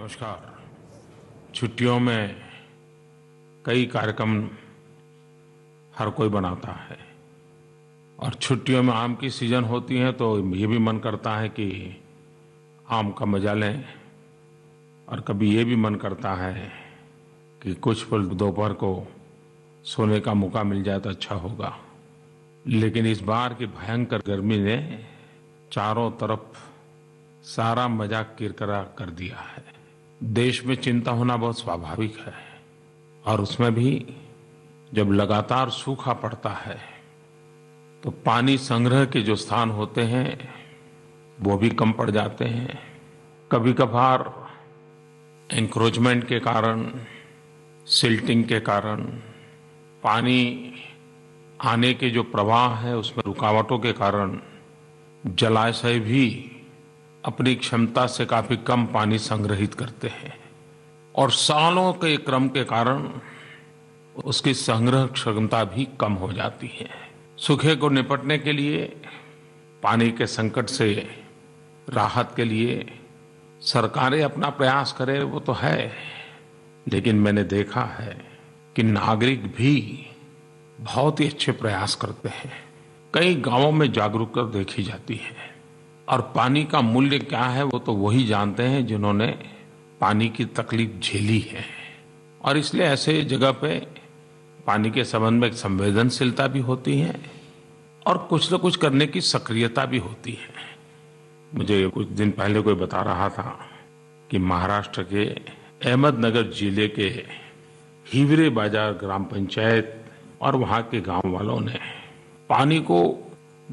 नमस्कार। छुट्टियों में कई कार्यक्रम हर कोई बनाता है और छुट्टियों में आम की सीजन होती है तो ये भी मन करता है कि आम का मजा लें और कभी ये भी मन करता है कि कुछ पल दोपहर को सोने का मौका मिल जाए तो अच्छा होगा। लेकिन इस बार की भयंकर गर्मी ने चारों तरफ सारा मजा किरकिरा कर दिया है। देश में चिंता होना बहुत स्वाभाविक है और उसमें भी जब लगातार सूखा पड़ता है तो पानी संग्रह के जो स्थान होते हैं वो भी कम पड़ जाते हैं। कभी कभार एंक्रोचमेंट के कारण, सिल्टिंग के कारण, पानी आने के जो प्रवाह है उसमें रुकावटों के कारण जलाशय भी अपनी क्षमता से काफी कम पानी संग्रहित करते हैं और सालों के क्रम के कारण उसकी संग्रह क्षमता भी कम हो जाती है। सूखे को निपटने के लिए, पानी के संकट से राहत के लिए सरकारें अपना प्रयास करें वो तो है, लेकिन मैंने देखा है कि नागरिक भी बहुत ही अच्छे प्रयास करते हैं। कई गांवों में जागरूकता देखी जाती है और पानी का मूल्य क्या है वो तो वही जानते हैं जिन्होंने पानी की तकलीफ झेली है और इसलिए ऐसे जगह पे पानी के संबंध में एक संवेदनशीलता भी होती है और कुछ न कुछ करने की सक्रियता भी होती है। मुझे कुछ दिन पहले कोई बता रहा था कि महाराष्ट्र के अहमदनगर जिले के हिवरे बाजार ग्राम पंचायत और वहां के गांव वालों ने पानी को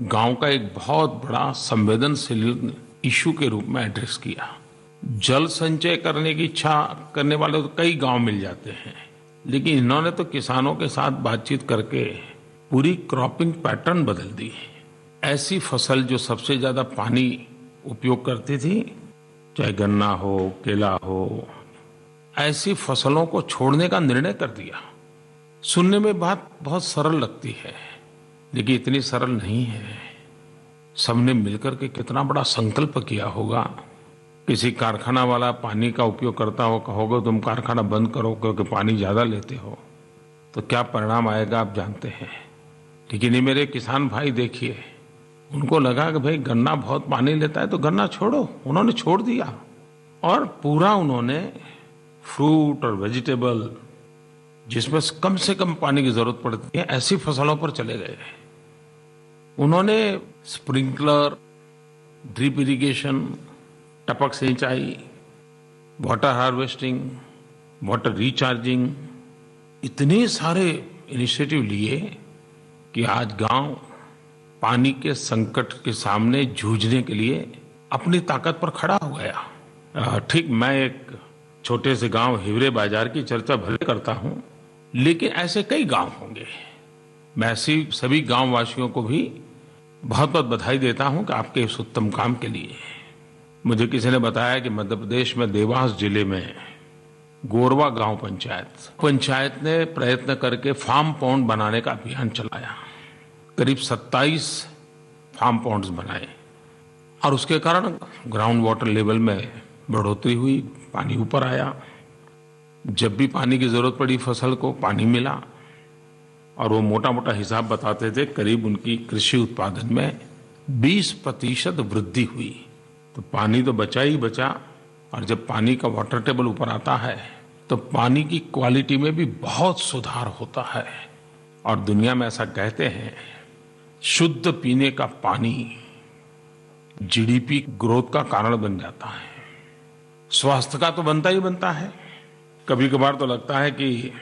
गांव का एक बहुत बड़ा संवेदनशील इशू के रूप में एड्रेस किया। जल संचय करने की इच्छा करने वाले तो कई गांव मिल जाते हैं, लेकिन इन्होंने तो किसानों के साथ बातचीत करके पूरी क्रॉपिंग पैटर्न बदल दी। ऐसी फसल जो सबसे ज्यादा पानी उपयोग करती थी, चाहे गन्ना हो, केला हो, ऐसी फसलों को छोड़ने का निर्णय कर दिया। सुनने में बात बहुत सरल लगती है, लेकिन इतनी सरल नहीं है। सबने मिलकर के कितना बड़ा संकल्प किया होगा। किसी कारखाना वाला पानी का उपयोग करता हो, कहोगे तुम कारखाना बंद करो क्योंकि पानी ज्यादा लेते हो, तो क्या परिणाम आएगा आप जानते हैं। लेकिन ये मेरे किसान भाई देखिए, उनको लगा कि भाई गन्ना बहुत पानी लेता है तो गन्ना छोड़ो, उन्होंने छोड़ दिया और पूरा उन्होंने फ्रूट और वेजिटेबल जिसमें कम से कम पानी की जरूरत पड़ती है ऐसी फसलों पर चले गए। उन्होंने स्प्रिंकलर, ड्रिप इरिगेशन, टपक सिंचाई, वाटर हार्वेस्टिंग, वाटर रिचार्जिंग, इतने सारे इनिशिएटिव लिए कि आज गांव पानी के संकट के सामने जूझने के लिए अपनी ताकत पर खड़ा हो गया। ठीक, मैं एक छोटे से गांव हिवरे बाजार की चर्चा भले करता हूं, लेकिन ऐसे कई गांव होंगे। मैं ऐसी सभी गांव वासियों को भी बहुत बहुत बधाई देता हूं कि आपके इस उत्तम काम के लिए। मुझे किसी ने बताया कि मध्य प्रदेश में देवास जिले में गोरवा गांव पंचायत ने प्रयत्न करके फार्म पॉन्ड बनाने का अभियान चलाया। करीब 27 फार्म पॉन्ड्स बनाए और उसके कारण ग्राउंड वाटर लेवल में बढ़ोतरी हुई, पानी ऊपर आया। जब भी पानी की जरूरत पड़ी फसल को, पानी मिला और वो मोटा मोटा हिसाब बताते थे, करीब उनकी कृषि उत्पादन में 20% वृद्धि हुई। तो पानी तो बचा ही बचा, और जब पानी का वाटर टेबल ऊपर आता है तो पानी की क्वालिटी में भी बहुत सुधार होता है। और दुनिया में ऐसा कहते हैं, शुद्ध पीने का पानी जीडीपी ग्रोथ का कारण बन जाता है, स्वास्थ्य का तो बनता ही बनता है। कभी कभार तो लगता है कि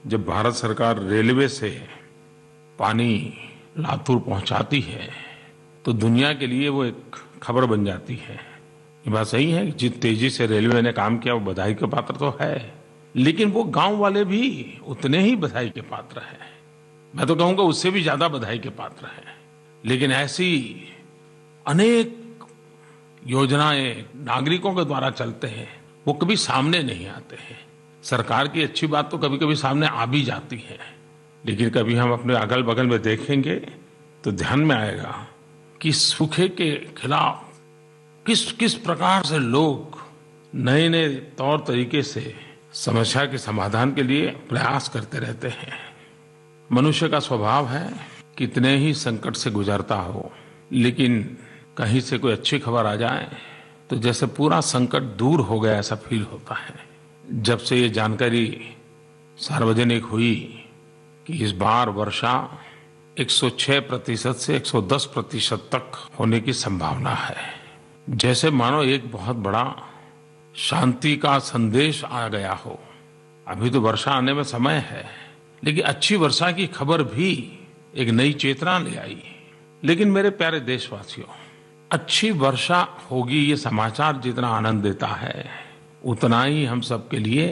जब भारत सरकार रेलवे से पानी लातूर पहुंचाती है तो दुनिया के लिए वो एक खबर बन जाती है। ये बात सही है कि जिस तेजी से रेलवे ने काम किया वो बधाई के पात्र तो है, लेकिन वो गांव वाले भी उतने ही बधाई के पात्र हैं। मैं तो कहूंगा उससे भी ज्यादा बधाई के पात्र हैं। लेकिन ऐसी अनेक योजनाएं नागरिकों के द्वारा चलते हैं, वो कभी सामने नहीं आते हैं। सरकार की अच्छी बात तो कभी कभी सामने आ भी जाती है, लेकिन कभी हम अपने अगल बगल में देखेंगे तो ध्यान में आएगा कि सूखे के खिलाफ किस किस प्रकार से लोग नए नए तौर तरीके से समस्या के समाधान के लिए प्रयास करते रहते हैं। मनुष्य का स्वभाव है, कितने ही संकट से गुजरता हो, लेकिन कहीं से कोई अच्छी खबर आ जाए तो जैसे पूरा संकट दूर हो गया ऐसा फील होता है। जब से ये जानकारी सार्वजनिक हुई कि इस बार वर्षा 106% से 110% तक होने की संभावना है, जैसे मानो एक बहुत बड़ा शांति का संदेश आ गया हो। अभी तो वर्षा आने में समय है, लेकिन अच्छी वर्षा की खबर भी एक नई चेतना ले आई। लेकिन मेरे प्यारे देशवासियों, अच्छी वर्षा होगी ये समाचार जितना आनंद देता है, उतना ही हम सबके लिए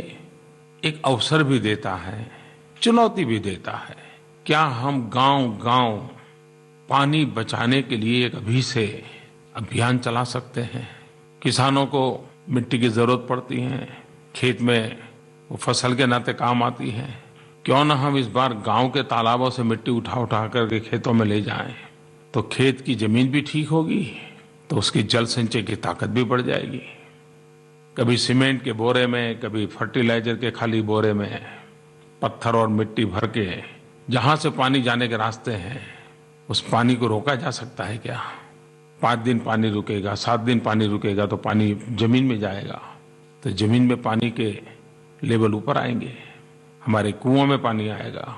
एक अवसर भी देता है, चुनौती भी देता है। क्या हम गांव-गांव पानी बचाने के लिए एक अभी से अभियान चला सकते हैं? किसानों को मिट्टी की जरूरत पड़ती है, खेत में वो फसल के नाते काम आती है। क्यों ना हम इस बार गांव के तालाबों से मिट्टी उठा उठा करके खेतों में ले जाएं, तो खेत की जमीन भी ठीक होगी, तो उसकी जल संचय की ताकत भी बढ़ जाएगी। कभी सीमेंट के बोरे में, कभी फर्टिलाइजर के खाली बोरे में पत्थर और मिट्टी भर के जहां से पानी जाने के रास्ते हैं, उस पानी को रोका जा सकता है क्या? 5 दिन पानी रुकेगा, 7 दिन पानी रुकेगा तो पानी जमीन में जाएगा, तो जमीन में पानी के लेवल ऊपर आएंगे, हमारे कुओं में पानी आएगा।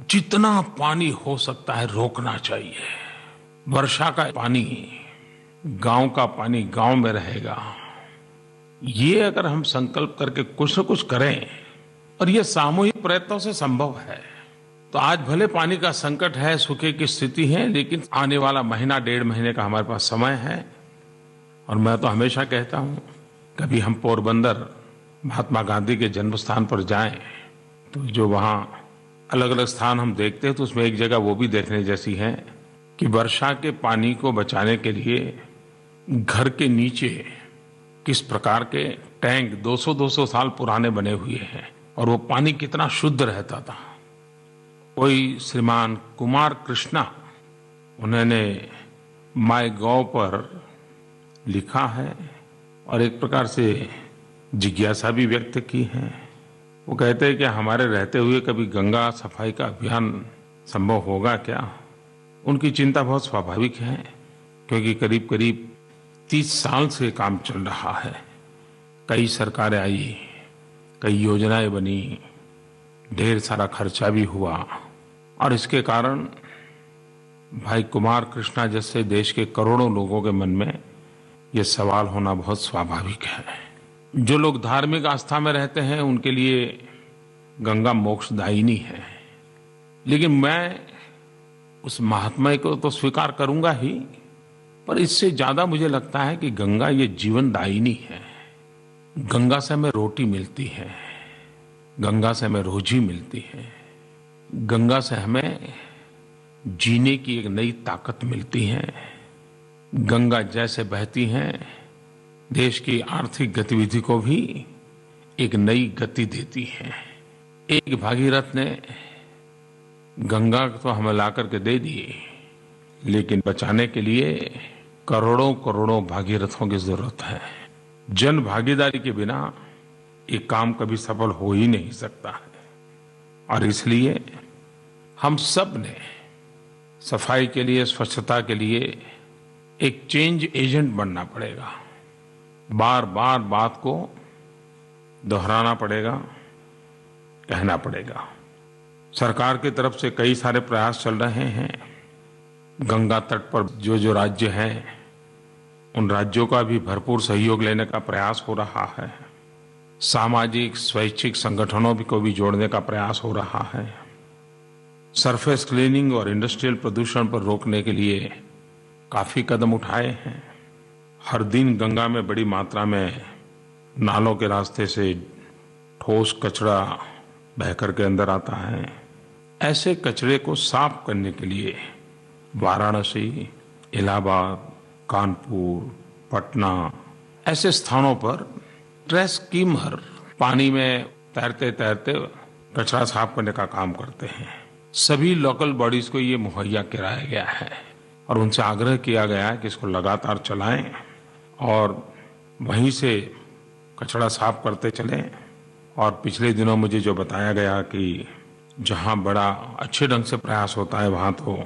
जितना पानी हो सकता है रोकना चाहिए। वर्षा का पानी, गांव का पानी गांव में रहेगा। ये अगर हम संकल्प करके कुछ न कुछ करें, और ये सामूहिक प्रयत्नों से संभव है, तो आज भले पानी का संकट है, सूखे की स्थिति है, लेकिन आने वाला महीना 1.5 महीने का हमारे पास समय है। और मैं तो हमेशा कहता हूं, कभी हम पोरबंदर महात्मा गांधी के जन्म स्थान पर जाएं, तो जो वहां अलग अलग स्थान हम देखते हैं, तो उसमें एक जगह वो भी देखने जैसी है कि वर्षा के पानी को बचाने के लिए घर के नीचे किस प्रकार के टैंक 200-200 साल पुराने बने हुए हैं, और वो पानी कितना शुद्ध रहता था। कोई श्रीमान कुमार कृष्णा, उन्होंने माय गॉव पर लिखा है और एक प्रकार से जिज्ञासा भी व्यक्त की है। वो कहते हैं कि हमारे रहते हुए कभी गंगा सफाई का अभियान संभव होगा क्या? उनकी चिंता बहुत स्वाभाविक है, क्योंकि करीब करीब 30 साल से काम चल रहा है। कई सरकारें आई, कई योजनाएं बनी, ढेर सारा खर्चा भी हुआ, और इसके कारण भाई कुमार कृष्णा जैसे देश के करोड़ों लोगों के मन में ये सवाल होना बहुत स्वाभाविक है। जो लोग धार्मिक आस्था में रहते हैं उनके लिए गंगा मोक्षदायिनी है, लेकिन मैं उस महात्मा को तो स्वीकार करूंगा ही, पर इससे ज्यादा मुझे लगता है कि गंगा ये जीवनदायिनी है। गंगा से हमें रोटी मिलती है, गंगा से हमें रोजी मिलती है, गंगा से हमें जीने की एक नई ताकत मिलती है। गंगा जैसे बहती है, देश की आर्थिक गतिविधि को भी एक नई गति देती है। एक भागीरथ ने गंगा तो हमें ला करके दे दी, लेकिन बचाने के लिए करोड़ों करोड़ों भागीरथों की जरूरत है। जन भागीदारी के बिना ये काम कभी सफल हो ही नहीं सकता है। और इसलिए हम सब ने सफाई के लिए, स्वच्छता के लिए एक चेंज एजेंट बनना पड़ेगा। बार बार बात को दोहराना पड़ेगा, कहना पड़ेगा। सरकार की तरफ से कई सारे प्रयास चल रहे हैं। गंगा तट पर जो जो राज्य हैं, उन राज्यों का भी भरपूर सहयोग लेने का प्रयास हो रहा है। सामाजिक स्वैच्छिक संगठनों को भी जोड़ने का प्रयास हो रहा है। सरफेस क्लीनिंग और इंडस्ट्रियल प्रदूषण पर रोकने के लिए काफी कदम उठाए हैं। हर दिन गंगा में बड़ी मात्रा में नालों के रास्ते से ठोस कचरा बहकर के अंदर आता है। ऐसे कचरे को साफ करने के लिए वाराणसी, इलाहाबाद, कानपुर, पटना ऐसे स्थानों पर ट्रैश स्कीमर पानी में तैरते तैरते कचरा साफ करने का काम करते हैं। सभी लोकल बॉडीज को ये मुहैया कराया गया है और उनसे आग्रह किया गया है कि इसको लगातार चलाएं और वहीं से कचरा साफ करते चलें। और पिछले दिनों मुझे जो बताया गया कि जहां बड़ा अच्छे ढंग से प्रयास होता है वहां तो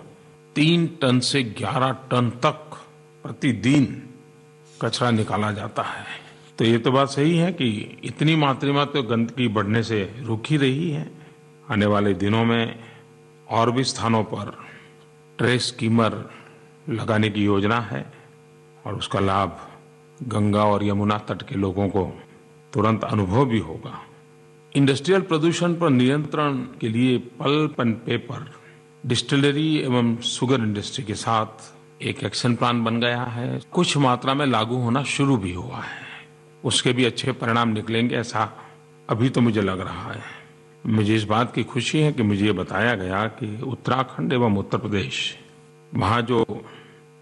3 टन से 11 टन तक प्रतिदिन कचरा निकाला जाता है। तो ये तो बात सही है कि इतनी मात्रा में तो गंदगी बढ़ने से रुक ही रही है। आने वाले दिनों में और भी स्थानों पर ट्रेस स्कीमर लगाने की योजना है और उसका लाभ गंगा और यमुना तट के लोगों को तुरंत अनुभव भी होगा। इंडस्ट्रियल प्रदूषण पर नियंत्रण के लिए पल्प एंड पेपर, डिस्टिलरी एवं शुगर इंडस्ट्री के साथ एक एक्शन प्लान बन गया है। कुछ मात्रा में लागू होना शुरू भी हुआ है। उसके भी अच्छे परिणाम निकलेंगे ऐसा अभी तो मुझे लग रहा है। मुझे इस बात की खुशी है कि मुझे ये बताया गया कि उत्तराखंड एवं उत्तर प्रदेश, वहाँ जो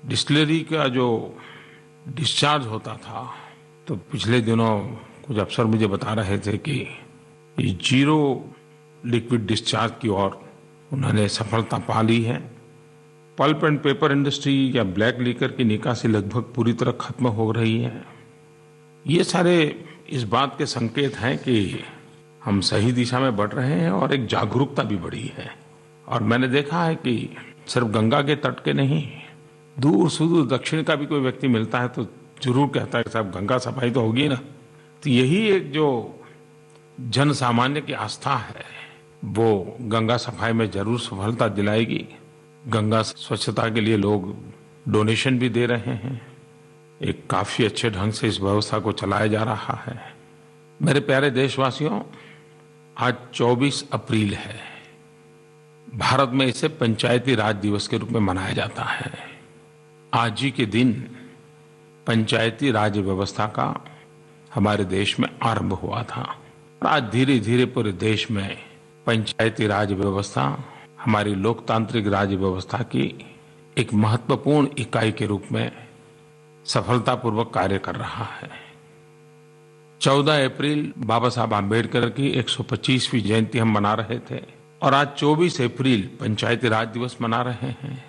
डिस्टिलरी का जो डिस्चार्ज होता था, तो पिछले दिनों कुछ अफसर मुझे बता रहे थे कि ये जीरो लिक्विड डिस्चार्ज की ओर उन्होंने सफलता पा ली है। पल्प एंड पेपर इंडस्ट्री या ब्लैक लिकर की निकासी लगभग पूरी तरह खत्म हो रही है। ये सारे इस बात के संकेत हैं कि हम सही दिशा में बढ़ रहे हैं और एक जागरूकता भी बढ़ी है। और मैंने देखा है कि सिर्फ गंगा के तट के नहीं, दूर सुदूर दक्षिण का भी कोई व्यक्ति मिलता है तो जरूर कहता है कि साहब गंगा सफाई तो होगी ना। तो यही एक जो जन सामान्य की आस्था है वो गंगा सफाई में जरूर सफलता दिलाएगी। गंगा स्वच्छता के लिए लोग डोनेशन भी दे रहे हैं। एक काफी अच्छे ढंग से इस व्यवस्था को चलाया जा रहा है। मेरे प्यारे देशवासियों, आज 24 अप्रैल है। भारत में इसे पंचायती राज दिवस के रूप में मनाया जाता है। आज ही के दिन पंचायती राज व्यवस्था का हमारे देश में आरंभ हुआ था। आज धीरे धीरे पूरे देश में पंचायती राज व्यवस्था हमारी लोकतांत्रिक राज व्यवस्था की एक महत्वपूर्ण इकाई के रूप में सफलतापूर्वक कार्य कर रहा है। 14 अप्रैल बाबा साहब आम्बेडकर की 125वीं जयंती हम मना रहे थे और आज 24 अप्रैल पंचायती राज दिवस मना रहे हैं।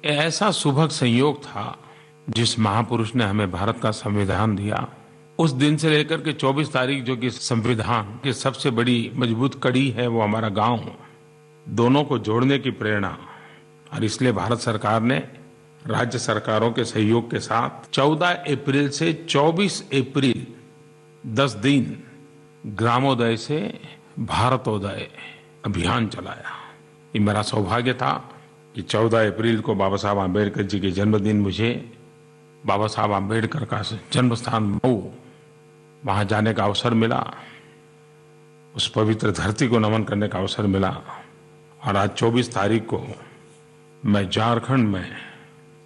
ऐसा सुभग संयोग था जिस महापुरुष ने हमें भारत का संविधान दिया, उस दिन से लेकर के 24 तारीख जो कि संविधान की सबसे बड़ी मजबूत कड़ी है वो हमारा गांव, दोनों को जोड़ने की प्रेरणा। और इसलिए भारत सरकार ने राज्य सरकारों के सहयोग के साथ 14 अप्रैल से 24 अप्रैल 10 दिन ग्रामोदय से भारतोदय अभियान चलाया। ये मेरा सौभाग्य था कि 14 अप्रैल को बाबा साहब आम्बेडकर जी के जन्मदिन मुझे बाबा साहब आम्बेडकर का जन्म स्थान मऊ, वहां जाने का अवसर मिला, उस पवित्र धरती को नमन करने का अवसर मिला। और आज 24 तारीख को मैं झारखंड में,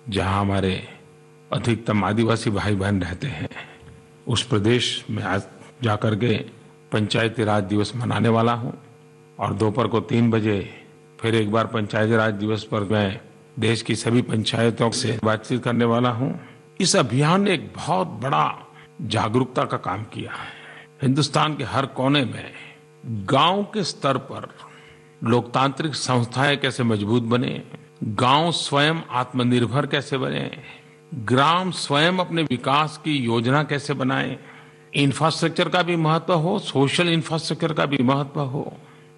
जहां हमारे अधिकतम आदिवासी भाई बहन रहते हैं, उस प्रदेश में आज जाकर के पंचायती राज दिवस मनाने वाला हूं। और दोपहर को 3 बजे फिर एक बार पंचायती राज दिवस पर मैं देश की सभी पंचायतों से बातचीत करने वाला हूं। इस अभियान ने एक बहुत बड़ा जागरूकता का काम किया है। हिंदुस्तान के हर कोने में गांव के स्तर पर लोकतांत्रिक संस्थाएं कैसे मजबूत बने, गांव स्वयं आत्मनिर्भर कैसे बने, ग्राम स्वयं अपने विकास की योजना कैसे बनाए, इंफ्रास्ट्रक्चर का भी महत्व हो, सोशल इंफ्रास्ट्रक्चर का भी महत्व हो,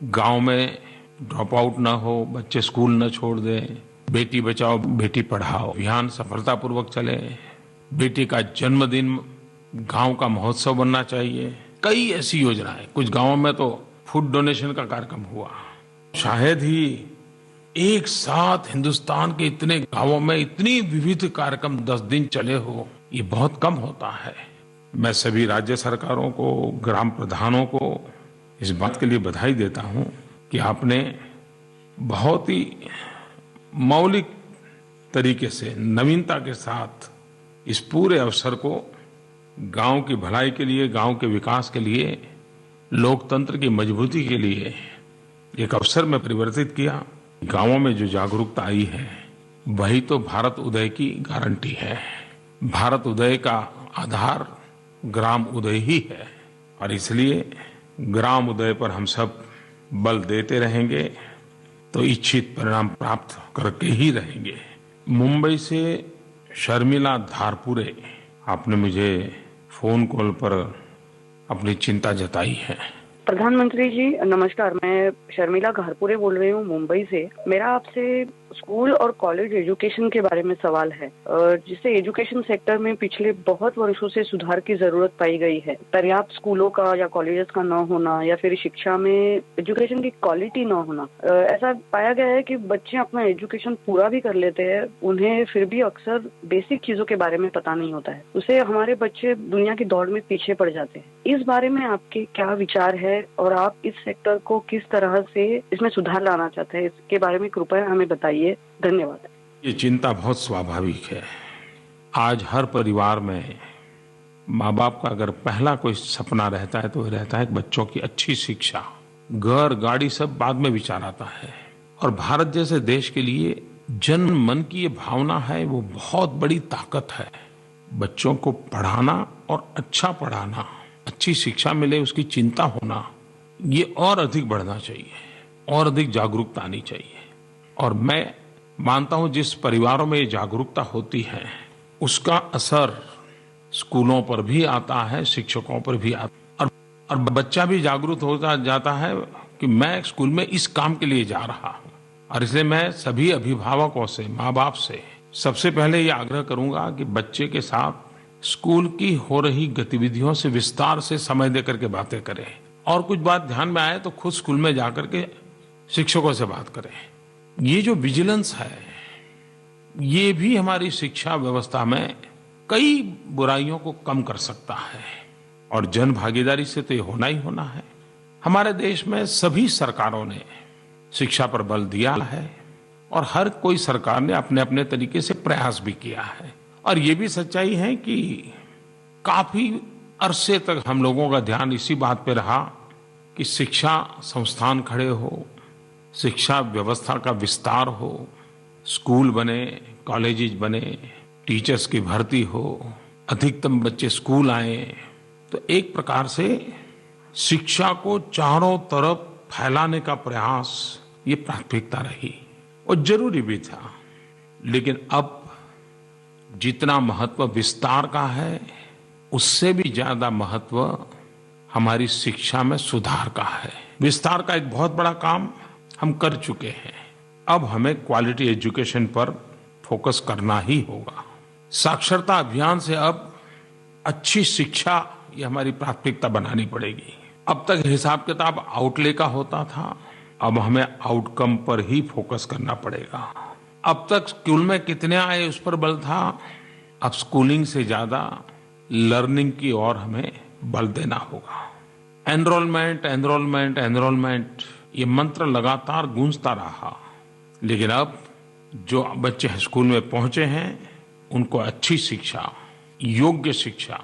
गांव में ड्रॉप आउट ना हो, बच्चे स्कूल न छोड़ दें, बेटी बचाओ बेटी पढ़ाओ अभियान सफलतापूर्वक चले, बेटी का जन्मदिन गांव का महोत्सव बनना चाहिए। कई ऐसी योजनाएं, कुछ गांवों में तो फूड डोनेशन का कार्यक्रम हुआ। शायद ही एक साथ हिंदुस्तान के इतने गांवों में इतनी विविध कार्यक्रम 10 दिन चले हो, ये बहुत कम होता है। मैं सभी राज्य सरकारों को, ग्राम प्रधानों को इस बात के लिए बधाई देता हूं कि आपने बहुत ही मौलिक तरीके से, नवीनता के साथ इस पूरे अवसर को गांव की भलाई के लिए, गांव के विकास के लिए, लोकतंत्र की मजबूती के लिए एक अवसर में परिवर्तित किया। गांवों में जो जागरूकता आई है वही तो भारत उदय की गारंटी है। भारत उदय का आधार ग्राम उदय ही है और इसलिए ग्राम उदय पर हम सब बल देते रहेंगे तो इच्छित परिणाम प्राप्त करके ही रहेंगे। मुंबई से शर्मिला धारपुरे, आपने मुझे फोन कॉल पर अपनी चिंता जताई है। प्रधानमंत्री जी नमस्कार, मैं शर्मिला घारपुरे बोल रही हूँ मुंबई से। मेरा आपसे स्कूल और कॉलेज एजुकेशन के बारे में सवाल है, जिससे एजुकेशन सेक्टर में पिछले बहुत वर्षों से सुधार की जरूरत पाई गई है। पर्याप्त स्कूलों का या कॉलेजेस का न होना या फिर शिक्षा में एजुकेशन की क्वालिटी न होना, ऐसा पाया गया है कि बच्चे अपना एजुकेशन पूरा भी कर लेते हैं, उन्हें फिर भी अक्सर बेसिक चीजों के बारे में पता नहीं होता है। उससे हमारे बच्चे दुनिया की दौड़ में पीछे पड़ जाते हैं। इस बारे में आपके क्या विचार है और आप इस सेक्टर को किस तरह से इसमें सुधार लाना चाहते हैं, इसके बारे में कृपया हमें बताइए। धन्यवाद। ये चिंता बहुत स्वाभाविक है। आज हर परिवार में माँ बाप का अगर पहला कोई सपना रहता है तो ये रहता है कि बच्चों की अच्छी शिक्षा। घर गाड़ी सब बाद में विचार आता है। और भारत जैसे देश के लिए जन मन की ये भावना है, वो बहुत बड़ी ताकत है। बच्चों को पढ़ाना और अच्छा पढ़ाना, अच्छी शिक्षा मिले उसकी चिंता होना, ये और अधिक बढ़ना चाहिए और अधिक जागरूकता आनी चाहिए। और मैं मानता हूं जिस परिवारों में ये जागरूकता होती है उसका असर स्कूलों पर भी आता है, शिक्षकों पर भी आता है। और बच्चा भी जागरूक होता जाता है कि मैं स्कूल में इस काम के लिए जा रहा हूं। और इसलिए मैं सभी अभिभावकों से, माँ बाप से सबसे पहले ये आग्रह करूंगा कि बच्चे के साथ स्कूल की हो रही गतिविधियों से विस्तार से समय देकर के बातें करें, और कुछ बात ध्यान में आए तो खुद स्कूल में जाकर के शिक्षकों से बात करें। ये जो विजिलेंस है, ये भी हमारी शिक्षा व्यवस्था में कई बुराइयों को कम कर सकता है। और जन भागीदारी से तो ये होना ही होना है। हमारे देश में सभी सरकारों ने शिक्षा पर बल दिया है और हर कोई सरकार ने अपने अपने तरीके से प्रयास भी किया है। और ये भी सच्चाई है कि काफी अरसे तक हम लोगों का ध्यान इसी बात पे रहा कि शिक्षा संस्थान खड़े हो, शिक्षा व्यवस्था का विस्तार हो, स्कूल बने, कॉलेजेस बने, टीचर्स की भर्ती हो, अधिकतम बच्चे स्कूल आए। तो एक प्रकार से शिक्षा को चारों तरफ फैलाने का प्रयास ये प्राथमिकता रही और जरूरी भी था। लेकिन अब जितना महत्व विस्तार का है, उससे भी ज्यादा महत्व हमारी शिक्षा में सुधार का है। विस्तार का एक बहुत बड़ा काम हम कर चुके हैं। अब हमें क्वालिटी एजुकेशन पर फोकस करना ही होगा। साक्षरता अभियान से अब अच्छी शिक्षा ये हमारी प्राथमिकता बनानी पड़ेगी। अब तक हिसाब किताब आउटले का होता था, अब हमें आउटकम पर ही फोकस करना पड़ेगा। अब तक स्कूल में कितने आए उस पर बल था, अब स्कूलिंग से ज्यादा लर्निंग की ओर हमें बल देना होगा। एनरोलमेंट एनरोलमेंट एनरोलमेंट ये मंत्र लगातार गूंजता रहा, लेकिन अब जो बच्चे स्कूल में पहुंचे हैं उनको अच्छी शिक्षा, योग्य शिक्षा,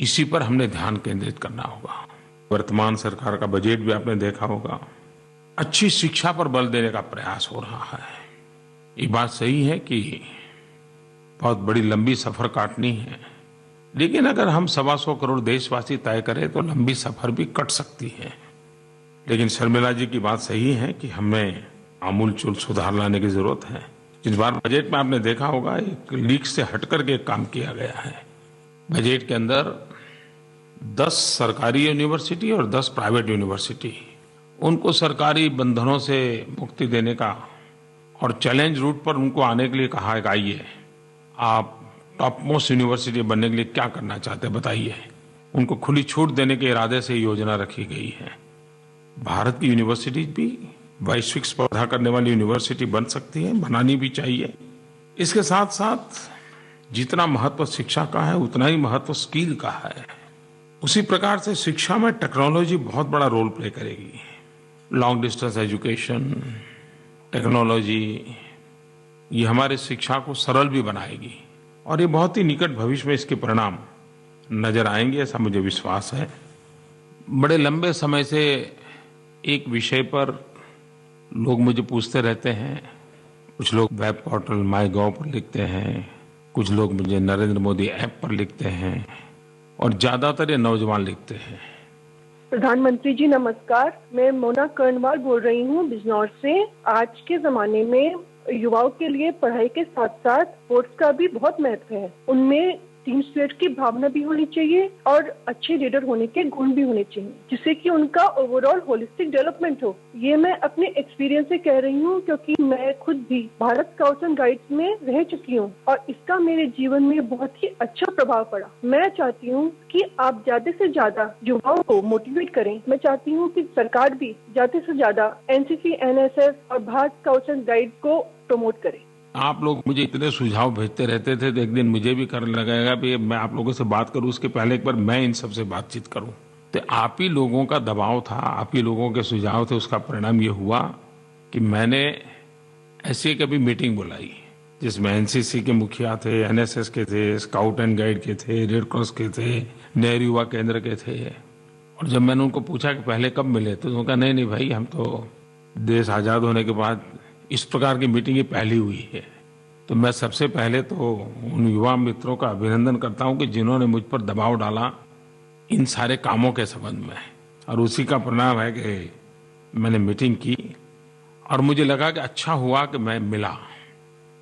इसी पर हमने ध्यान केंद्रित करना होगा। वर्तमान सरकार का बजट भी आपने देखा होगा, अच्छी शिक्षा पर बल देने का प्रयास हो रहा है। ये बात सही है कि बहुत बड़ी लंबी सफर काटनी है, लेकिन अगर हम 125 करोड़ देशवासी तय करें तो लंबी सफर भी कट सकती है। लेकिन शर्मिला जी की बात सही है कि हमें आमूलचूल सुधार लाने की जरूरत है। इस बार बजट में आपने देखा होगा एक लीक से हटकर के काम किया गया है। बजट के अंदर 10 सरकारी यूनिवर्सिटी और 10 प्राइवेट यूनिवर्सिटी, उनको सरकारी बंधनों से मुक्ति देने का और चैलेंज रूट पर उनको आने के लिए कहा है कि आइए आप टॉप मोस्ट यूनिवर्सिटी बनने के लिए क्या करना चाहते हैं बताइए। उनको खुली छूट देने के इरादे से योजना रखी गई है। भारत की यूनिवर्सिटीज भी वैश्विक स्पर्धा करने वाली यूनिवर्सिटी बन सकती है, बनानी भी चाहिए। इसके साथ साथ जितना महत्व शिक्षा का है उतना ही महत्व स्किल का है। उसी प्रकार से शिक्षा में टेक्नोलॉजी बहुत बड़ा रोल प्ले करेगी। लॉन्ग डिस्टेंस एजुकेशन, टेक्नोलॉजी, ये हमारे शिक्षा को सरल भी बनाएगी और ये बहुत ही निकट भविष्य में इसके परिणाम नजर आएंगे, ऐसा मुझे विश्वास है। बड़े लंबे समय से एक विषय पर लोग मुझे पूछते रहते हैं। कुछ लोग वेब पोर्टल माईगॉव पर लिखते हैं, कुछ लोग मुझे नरेंद्र मोदी ऐप पर लिखते हैं और ज्यादातर ये नौजवान लिखते हैं। प्रधानमंत्री जी नमस्कार, मैं मोना कर्णवाल बोल रही हूँ बिजनौर से। आज के जमाने में युवाओं के लिए पढ़ाई के साथ साथ स्पोर्ट्स का भी बहुत महत्व है। उनमें टीम स्पिरिट की भावना भी होनी चाहिए और अच्छे लीडर होने के गुण भी होने चाहिए, जिससे कि उनका ओवरऑल होलिस्टिक डेवलपमेंट हो। ये मैं अपने एक्सपीरियंस से कह रही हूँ, क्योंकि मैं खुद भी भारत स्काउट्स एंड गाइड्स में रह चुकी हूँ और इसका मेरे जीवन में बहुत ही अच्छा प्रभाव पड़ा। मैं चाहती हूँ कि आप ज्यादा से ज्यादा युवाओं को मोटिवेट करें। मैं चाहती हूँ कि सरकार भी ज्यादा से ज्यादा एनसीसी, एनएसएस और भारत स्काउट्स एंड गाइड्स को प्रमोट करे। आप लोग मुझे इतने सुझाव भेजते रहते थे, तो एक दिन मुझे भी करने लगेगा कि मैं आप लोगों से बात करूं, उसके पहले एक बार मैं इन सबसे बातचीत करूं। तो आप ही लोगों का दबाव था, आप ही लोगों के सुझाव थे, उसका परिणाम ये हुआ कि मैंने ऐसी कभी मीटिंग बुलाई जिसमें एनसीसी के मुखिया थे, एनएसएस के थे, स्काउट एंड गाइड के थे, रेड क्रॉस के थे, नेहरू युवा केंद्र के थे। और जब मैंने उनको पूछा कि पहले कब मिले, तो उन्होंने कहा नहीं भाई, हम तो देश आजाद होने के बाद इस प्रकार की मीटिंग ये पहली हुई है। तो मैं सबसे पहले तो उन युवा मित्रों का अभिनंदन करता हूं कि जिन्होंने मुझ पर दबाव डाला इन सारे कामों के संबंध में, और उसी का परिणाम है कि मैंने मीटिंग की और मुझे लगा कि अच्छा हुआ कि मैं मिला।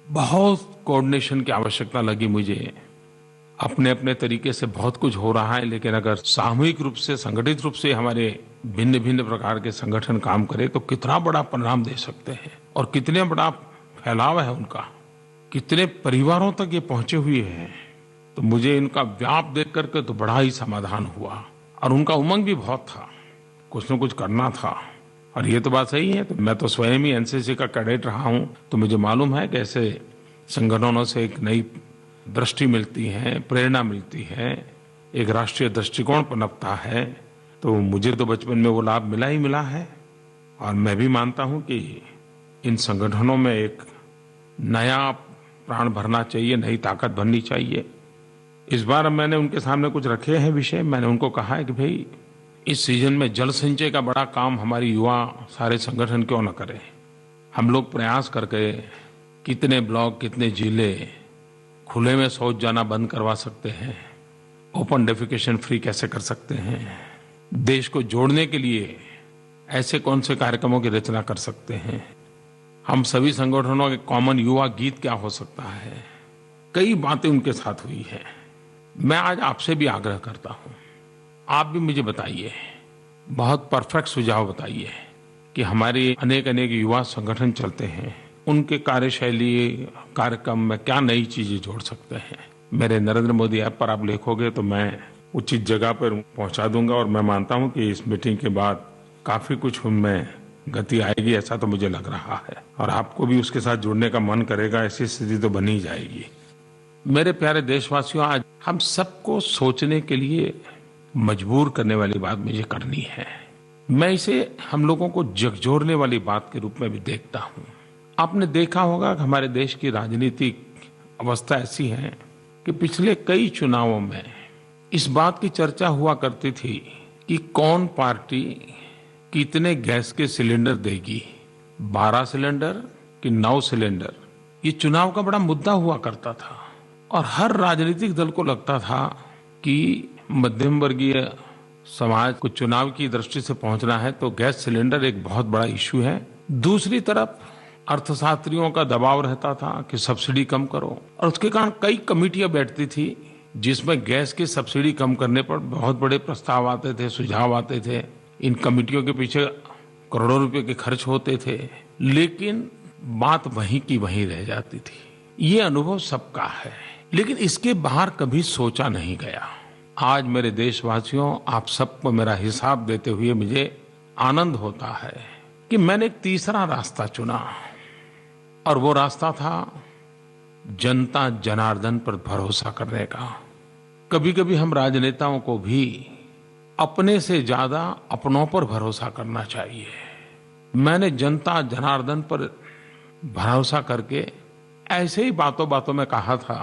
बहुत कोऑर्डिनेशन की आवश्यकता लगी मुझे। अपने अपने तरीके से बहुत कुछ हो रहा है, लेकिन अगर सामूहिक रूप से, संगठित रूप से हमारे भिन्न भिन्न प्रकार के संगठन काम करें तो कितना बड़ा परिणाम दे सकते हैं और कितने बड़ा फैलाव है उनका, कितने परिवारों तक ये पहुंचे हुए हैं। तो मुझे इनका व्याप देख करके तो बड़ा ही समाधान हुआ और उनका उमंग भी बहुत था, कुछ न कुछ करना था। और ये तो बात सही है, तो मैं तो स्वयं ही एनसीसी का कैडेट रहा हूं, तो मुझे मालूम है कि ऐसे संगठनों से एक नई दृष्टि मिलती है, प्रेरणा मिलती है, एक राष्ट्रीय दृष्टिकोण पनपता है। तो मुझे तो बचपन में वो लाभ मिला ही मिला है और मैं भी मानता हूं कि इन संगठनों में एक नया प्राण भरना चाहिए, नई ताकत भरनी चाहिए। इस बार मैंने उनके सामने कुछ रखे हैं विषय। मैंने उनको कहा है कि भाई, इस सीजन में जल संचय का बड़ा काम हमारी युवा सारे संगठन क्यों न करें। हम लोग प्रयास करके कितने ब्लॉक, कितने जिले खुले में शौच जाना बंद करवा सकते हैं, ओपन डेफिकेशन फ्री कैसे कर सकते हैं, देश को जोड़ने के लिए ऐसे कौन से कार्यक्रमों की रचना कर सकते हैं, हम सभी संगठनों के कॉमन युवा गीत क्या हो सकता है। कई बातें उनके साथ हुई है। मैं आज आपसे भी आग्रह करता हूं, आप भी मुझे बताइए, बहुत परफेक्ट सुझाव बताइए कि हमारे अनेक अनेक युवा संगठन चलते हैं, उनके कार्यशैली, कार्यक्रम में क्या नई चीजें जोड़ सकते हैं। मेरे नरेंद्र मोदी ऐप पर आप लिखोगे तो मैं उचित जगह पर पहुंचा दूंगा और मैं मानता हूं कि इस मीटिंग के बाद काफी कुछ उनमें गति आएगी, ऐसा तो मुझे लग रहा है। और आपको भी उसके साथ जुड़ने का मन करेगा, ऐसी स्थिति तो बनी जाएगी। मेरे प्यारे देशवासियों, आज हम सबको सोचने के लिए मजबूर करने वाली बात मुझे करनी है। मैं इसे हम लोगों को झकझोरने वाली बात के रूप में भी देखता हूं। आपने देखा होगा कि हमारे देश की राजनीतिक अवस्था ऐसी है कि पिछले कई चुनावों में इस बात की चर्चा हुआ करती थी कि कौन पार्टी कितने गैस के सिलेंडर देगी, 12 सिलेंडर कि 9 सिलेंडर। ये चुनाव का बड़ा मुद्दा हुआ करता था और हर राजनीतिक दल को लगता था कि मध्यम वर्गीय समाज को चुनाव की दृष्टि से पहुंचना है तो गैस सिलेंडर एक बहुत बड़ा इश्यू है। दूसरी तरफ अर्थशास्त्रियों का दबाव रहता था कि सब्सिडी कम करो, और उसके कारण कई कमेटियां बैठती थी जिसमें गैस की सब्सिडी कम करने पर बहुत बड़े प्रस्ताव आते थे, सुझाव आते थे। इन कमेटियों के पीछे करोड़ों रुपए के खर्च होते थे, लेकिन बात वहीं की वहीं रह जाती थी। ये अनुभव सबका है, लेकिन इसके बाहर कभी सोचा नहीं गया। आज मेरे देशवासियों, आप सबको मेरा हिसाब देते हुए मुझे आनंद होता है कि मैंने एक तीसरा रास्ता चुना, और वो रास्ता था जनता जनार्दन पर भरोसा करने का। कभी कभी हम राजनेताओं को भी अपने से ज्यादा अपनों पर भरोसा करना चाहिए। मैंने जनता जनार्दन पर भरोसा करके ऐसे ही बातों बातों में कहा था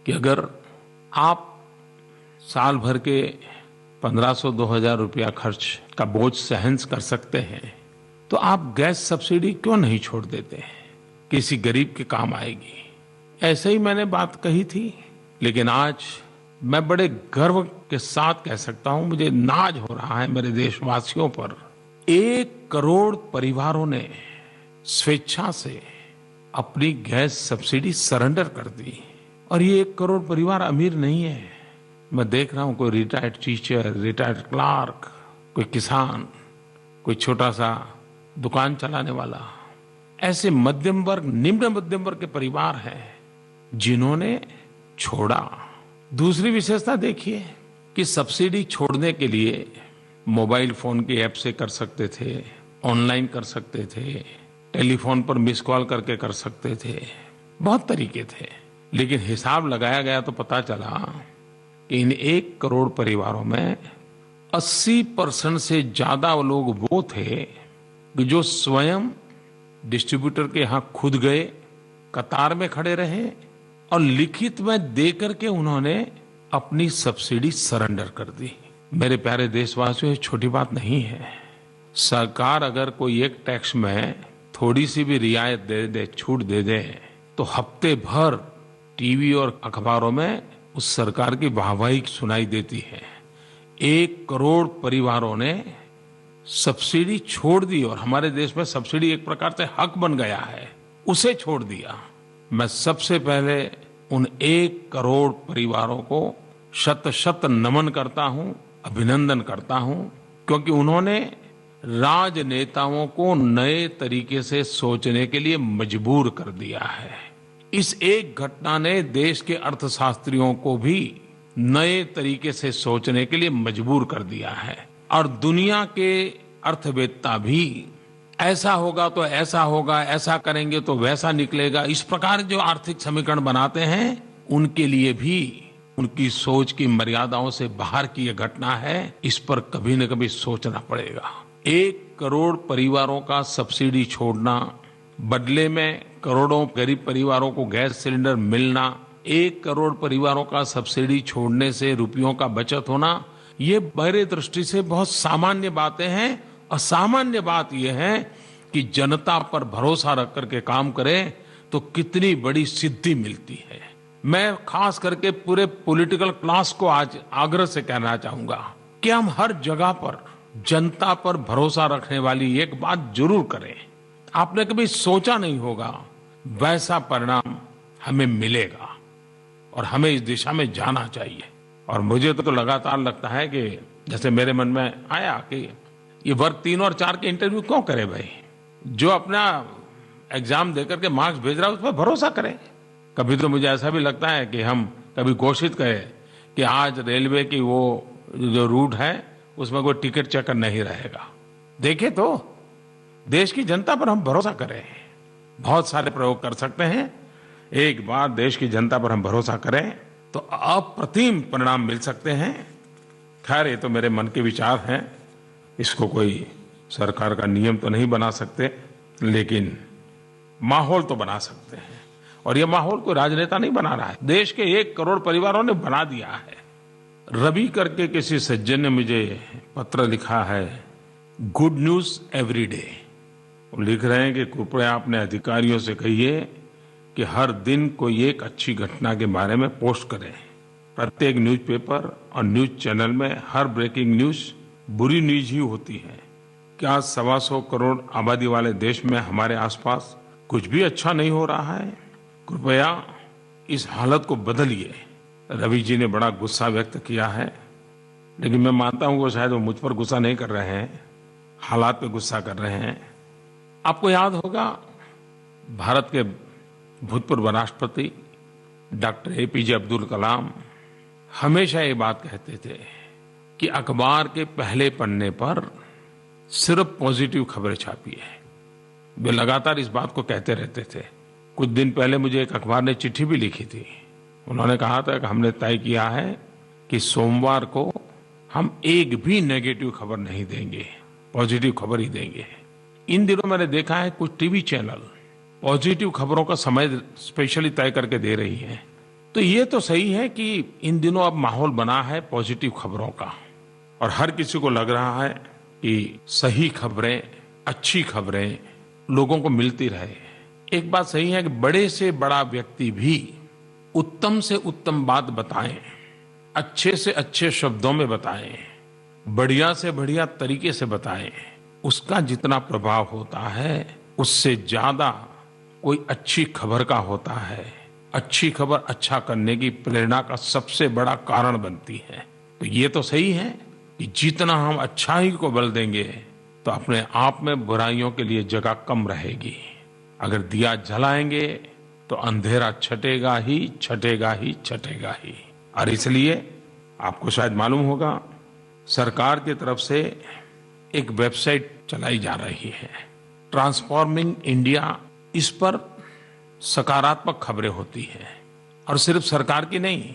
कि अगर आप साल भर के 1500-2000 रुपया खर्च का बोझ सहन कर सकते हैं तो आप गैस सब्सिडी क्यों नहीं छोड़ देते हैं, किसी गरीब के काम आएगी। ऐसे ही मैंने बात कही थी, लेकिन आज मैं बड़े गर्व के साथ कह सकता हूं, मुझे नाज हो रहा है मेरे देशवासियों पर। 1 करोड़ परिवारों ने स्वेच्छा से अपनी गैस सब्सिडी सरेंडर कर दी। और ये 1 करोड़ परिवार अमीर नहीं है। मैं देख रहा हूं कोई रिटायर्ड टीचर, रिटायर्ड क्लार्क, कोई किसान, कोई छोटा सा दुकान चलाने वाला, ऐसे मध्यम वर्ग, निम्न मध्यम वर्ग के परिवार हैं जिन्होंने छोड़ा। दूसरी विशेषता देखिए कि सब्सिडी छोड़ने के लिए मोबाइल फोन की ऐप से कर सकते थे, ऑनलाइन कर सकते थे, टेलीफोन पर मिस कॉल करके कर सकते थे, बहुत तरीके थे। लेकिन हिसाब लगाया गया तो पता चला कि इन 1 करोड़ परिवारों में 80% से ज्यादा लोग वो थे कि जो स्वयं डिस्ट्रीब्यूटर के यहां खुद गए, कतार में खड़े रहे और लिखित में दे करके उन्होंने अपनी सब्सिडी सरेंडर कर दी। मेरे प्यारे देशवासियों, ये छोटी बात नहीं है। सरकार अगर कोई एक टैक्स में थोड़ी सी भी रियायत दे दे, छूट दे दे, तो हफ्ते भर टीवी और अखबारों में उस सरकार की वाहवाही सुनाई देती है। 1 करोड़ परिवारों ने सब्सिडी छोड़ दी और हमारे देश में सब्सिडी एक प्रकार से हक बन गया है, उसे छोड़ दिया। मैं सबसे पहले उन 1 करोड़ परिवारों को शत शत नमन करता हूं, अभिनंदन करता हूं, क्योंकि उन्होंने राजनेताओं को नए तरीके से सोचने के लिए मजबूर कर दिया है। इस एक घटना ने देश के अर्थशास्त्रियों को भी नए तरीके से सोचने के लिए मजबूर कर दिया है और दुनिया के अर्थवेत्ता भी ऐसा होगा तो ऐसा होगा, ऐसा करेंगे तो वैसा निकलेगा, इस प्रकार जो आर्थिक समीकरण बनाते हैं, उनके लिए भी उनकी सोच की मर्यादाओं से बाहर की यह घटना है। इस पर कभी न कभी सोचना पड़ेगा। 1 करोड़ परिवारों का सब्सिडी छोड़ना, बदले में करोड़ों गरीब परिवारों को गैस सिलेंडर मिलना, 1 करोड़ परिवारों का सब्सिडी छोड़ने से रुपयों का बचत होना, ये मेरे दृष्टि से बहुत सामान्य बातें हैं। और सामान्य बात यह है कि जनता पर भरोसा रख करके काम करें तो कितनी बड़ी सिद्धि मिलती है। मैं खास करके पूरे पॉलिटिकल क्लास को आज आग्रह से कहना चाहूंगा कि हम हर जगह पर जनता पर भरोसा रखने वाली एक बात जरूर करें। आपने कभी सोचा नहीं होगा वैसा परिणाम हमें मिलेगा और हमें इस दिशा में जाना चाहिए। और मुझे तो लगातार लगता है कि जैसे मेरे मन में आया कि ये वर्ग 3 और 4 के इंटरव्यू क्यों करे भाई? जो अपना एग्जाम देकर के मार्क्स भेज रहा है उस पर भरोसा करें। कभी तो मुझे ऐसा भी लगता है कि हम कभी घोषित करें कि आज रेलवे की वो जो रूट है उसमें कोई टिकट चेकर नहीं रहेगा। देखें तो देश की जनता पर हम भरोसा करें। बहुत सारे प्रयोग कर सकते हैं। एक बार देश की जनता पर हम भरोसा करें तो अप्रतिम परिणाम मिल सकते हैं। खैर, ये तो मेरे मन के विचार हैं, इसको कोई सरकार का नियम तो नहीं बना सकते, लेकिन माहौल तो बना सकते हैं। और ये माहौल कोई राजनेता नहीं बना रहा है, देश के 1 करोड़ परिवारों ने बना दिया है। रवि करके किसी सज्जन ने मुझे पत्र लिखा है, गुड न्यूज एवरी डे। वो लिख रहे हैं कि कृपया अपने अधिकारियों से कहिए कि हर दिन कोई एक अच्छी घटना के बारे में पोस्ट करें। प्रत्येक न्यूज़पेपर और न्यूज चैनल में हर ब्रेकिंग न्यूज बुरी न्यूज ही होती है। क्या 125 करोड़ आबादी वाले देश में हमारे आसपास कुछ भी अच्छा नहीं हो रहा है? कृपया इस हालत को बदलिए। रवि जी ने बड़ा गुस्सा व्यक्त किया है, लेकिन मैं मानता हूं कि शायद वो मुझ पर गुस्सा नहीं कर रहे हैं, हालात पे गुस्सा कर रहे हैं। आपको याद होगा भारत के भूतपूर्व राष्ट्रपति डॉक्टर एपीजे अब्दुल कलाम हमेशा ये बात कहते थे कि अखबार के पहले पन्ने पर सिर्फ पॉजिटिव खबरें छापिए। वे लगातार इस बात को कहते रहते थे। कुछ दिन पहले मुझे एक अखबार ने चिट्ठी भी लिखी थी। उन्होंने कहा था कि हमने तय किया है कि सोमवार को हम एक भी नेगेटिव खबर नहीं देंगे, पॉजिटिव खबर ही देंगे। इन दिनों मैंने देखा है कुछ टीवी चैनल पॉजिटिव खबरों का समय स्पेशली तय करके दे रही हैं। तो ये तो सही है कि इन दिनों अब माहौल बना है पॉजिटिव खबरों का और हर किसी को लग रहा है कि सही खबरें, अच्छी खबरें लोगों को मिलती रहे। एक बात सही है कि बड़े से बड़ा व्यक्ति भी उत्तम से उत्तम बात बताएं, अच्छे से अच्छे शब्दों में बताएं, बढ़िया से बढ़िया तरीके से बताएं, उसका जितना प्रभाव होता है उससे ज्यादा कोई अच्छी खबर का होता है। अच्छी खबर अच्छा करने की प्रेरणा का सबसे बड़ा कारण बनती है। तो ये तो सही है कि जितना हम अच्छाई को बल देंगे तो अपने आप में बुराइयों के लिए जगह कम रहेगी। अगर दिया जलाएंगे तो अंधेरा छटेगा ही छटेगा ही छटेगा ही। और इसलिए आपको शायद मालूम होगा, सरकार की तरफ से एक वेबसाइट चलाई जा रही है, ट्रांसफॉर्मिंग इंडिया। इस पर सकारात्मक खबरें होती हैं और सिर्फ सरकार की नहीं,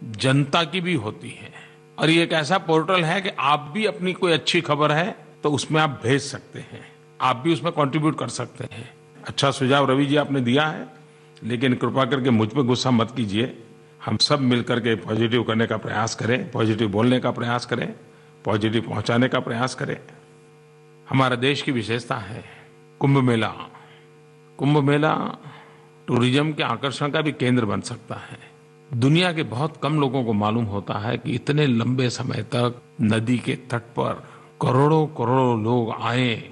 जनता की भी होती है। और ये एक ऐसा पोर्टल है कि आप भी अपनी कोई अच्छी खबर है तो उसमें आप भेज सकते हैं, आप भी उसमें कंट्रीब्यूट कर सकते हैं। अच्छा सुझाव रवि जी आपने दिया है, लेकिन कृपा करके मुझ पे गुस्सा मत कीजिए। हम सब मिलकर के पॉजिटिव करने का प्रयास करें, पॉजिटिव बोलने का प्रयास करें, पॉजिटिव पहुंचाने का प्रयास करें। हमारा देश की विशेषता है कुंभ मेला। कुंभ मेला टूरिज्म के आकर्षण का भी केंद्र बन सकता है। दुनिया के बहुत कम लोगों को मालूम होता है कि इतने लंबे समय तक नदी के तट पर करोड़ों करोड़ों लोग आए,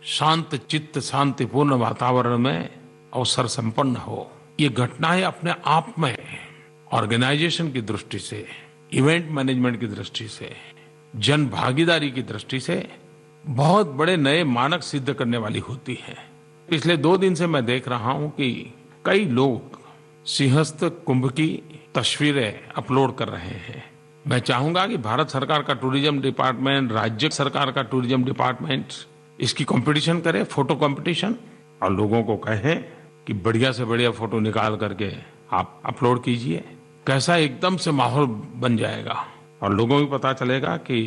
शांत चित्त शांतिपूर्ण वातावरण में अवसर संपन्न हो। ये घटनाएं अपने आप में ऑर्गेनाइजेशन की दृष्टि से, इवेंट मैनेजमेंट की दृष्टि से, जन भागीदारी की दृष्टि से बहुत बड़े नए मानक सिद्ध करने वाली होती है। पिछले 2 दिन से मैं देख रहा हूं कि कई लोग सिंहस्थ कुंभ की तस्वीरें अपलोड कर रहे हैं। मैं चाहूंगा कि भारत सरकार का टूरिज्म डिपार्टमेंट, राज्य सरकार का टूरिज्म डिपार्टमेंट इसकी कंपटीशन करे, फोटो कंपटीशन, और लोगों को कहें कि बढ़िया से बढ़िया फोटो निकाल करके आप अपलोड कीजिए। कैसा एकदम से माहौल बन जाएगा और लोगों को पता चलेगा कि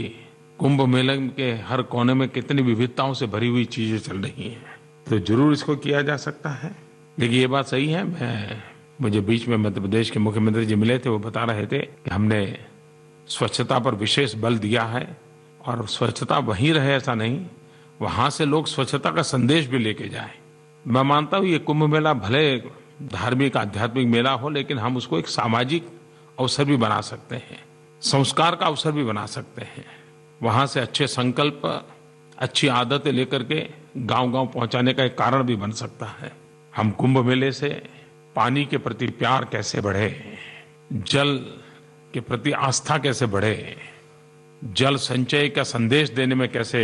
कुंभ मेले के हर कोने में कितनी विविधताओं से भरी हुई चीजें चल रही हैं। तो जरूर इसको किया जा सकता है। लेकिन ये बात सही है, मुझे बीच में मध्य प्रदेश के मुख्यमंत्री जी मिले थे, वो बता रहे थे कि हमने स्वच्छता पर विशेष बल दिया है और स्वच्छता वहीं रहे ऐसा नहीं, वहां से लोग स्वच्छता का संदेश भी लेके जाएं। मैं मानता हूं ये कुंभ मेला भले धार्मिक आध्यात्मिक मेला हो, लेकिन हम उसको एक सामाजिक अवसर भी बना सकते हैं, संस्कार का अवसर भी बना सकते हैं। वहां से अच्छे संकल्प, अच्छी आदतें लेकर के गांव-गांव पहुंचाने का एक कारण भी बन सकता है। हम कुंभ मेले से पानी के प्रति प्यार कैसे बढ़े, जल के प्रति आस्था कैसे बढ़े, जल संचय का संदेश देने में कैसे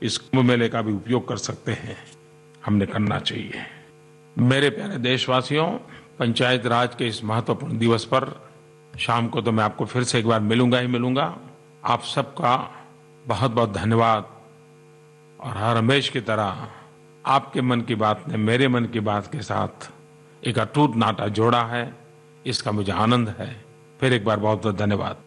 इस कुंभ मेले का भी उपयोग कर सकते हैं, हमने करना चाहिए। मेरे प्यारे देशवासियों, पंचायत राज के इस महत्वपूर्ण दिवस पर शाम को तो मैं आपको फिर से एक बार मिलूंगा ही मिलूंगा। आप सबका बहुत बहुत धन्यवाद। और हर हमेश की तरह आपके मन की बात ने मेरे मन की बात के साथ एक अटूट नाता जोड़ा है, इसका मुझे आनंद है। फिर एक बार बहुत बहुत धन्यवाद।